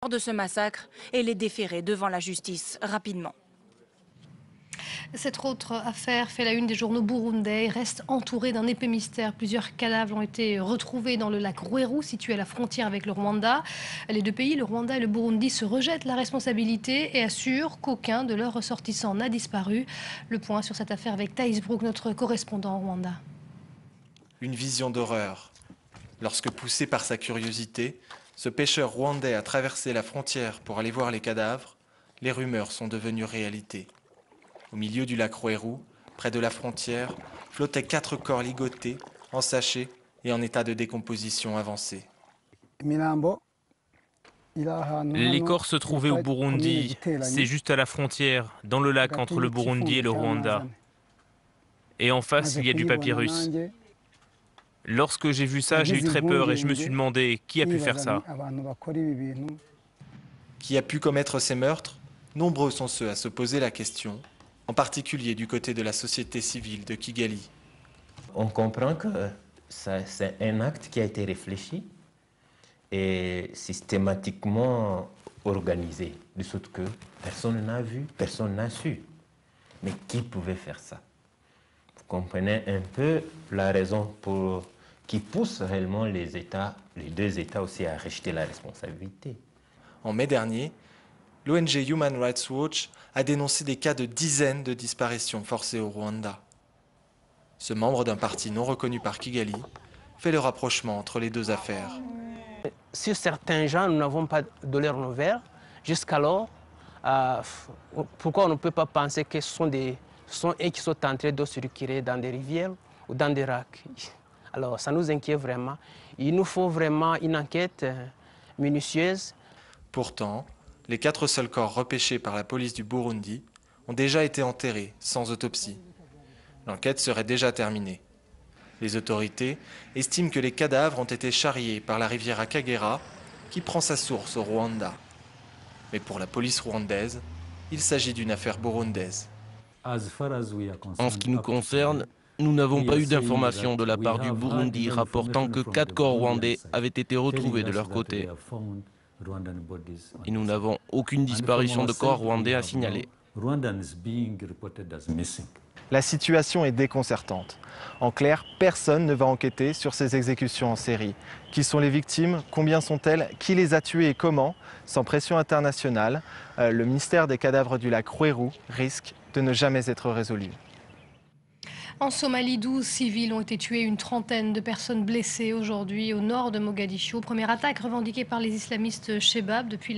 auteurs de ce massacre et les déférer devant la justice rapidement. Cette autre affaire fait la une des journaux burundais et reste entourée d'un épais mystère. Plusieurs cadavres ont été retrouvés dans le lac Rweru, situé à la frontière avec le Rwanda. Les deux pays, le Rwanda et le Burundi, se rejettent la responsabilité et assurent qu'aucun de leurs ressortissants n'a disparu. Le point sur cette affaire avec Thaïs Brook, notre correspondant au Rwanda. Une vision d'horreur. Lorsque poussé par sa curiosité, ce pêcheur rwandais a traversé la frontière pour aller voir les cadavres, les rumeurs sont devenues réalité. Au milieu du lac Rweru, près de la frontière, flottaient 4 corps ligotés, en sachets et en état de décomposition avancée. Les corps se trouvaient au Burundi, c'est juste à la frontière, dans le lac entre le Burundi et le Rwanda. Et en face, il y a du papyrus. Lorsque j'ai vu ça, j'ai eu très peur et je me suis demandé qui a pu faire ça. Qui a pu commettre ces meurtres? Nombreux sont ceux à se poser la question, en particulier du côté de la société civile de Kigali. On comprend que c'est un acte qui a été réfléchi et systématiquement organisé, de sorte que personne n'a vu, personne n'a su. Mais qui pouvait faire ça? Vous comprenez un peu la raison qui pousse réellement les deux États aussi à rejeter la responsabilité. En mai dernier, l'ONG Human Rights Watch a dénoncé des cas de dizaines de disparitions forcées au Rwanda. Ce membre d'un parti non reconnu par Kigali fait le rapprochement entre les deux affaires. Sur certains gens, nous n'avons pas de leurs nouvelles. Jusqu'alors, pourquoi on ne peut pas penser que ce sont eux qui sont en train de circuler dans des rivières ou dans des lacs? Alors, ça nous inquiète vraiment. Il nous faut vraiment une enquête minutieuse. Pourtant, les 4 seuls corps repêchés par la police du Burundi ont déjà été enterrés sans autopsie. L'enquête serait déjà terminée. Les autorités estiment que les cadavres ont été charriés par la rivière Akagera, qui prend sa source au Rwanda. Mais pour la police rwandaise, il s'agit d'une affaire burundaise. En ce qui nous concerne, nous n'avons pas eu d'informations de la part du Burundi rapportant que 4 corps rwandais avaient été retrouvés de leur côté. Et nous n'avons aucune disparition de corps rwandais à signaler. La situation est déconcertante. En clair, personne ne va enquêter sur ces exécutions en série. Qui sont les victimes? Combien sont-elles? Qui les a tuées et comment? Sans pression internationale, le mystère des cadavres du lac Rweru risque de ne jamais être résolu. En Somalie, 12 civils ont été tués, une trentaine de personnes blessées aujourd'hui au nord de Mogadiscio. Première attaque revendiquée par les islamistes Chebab depuis la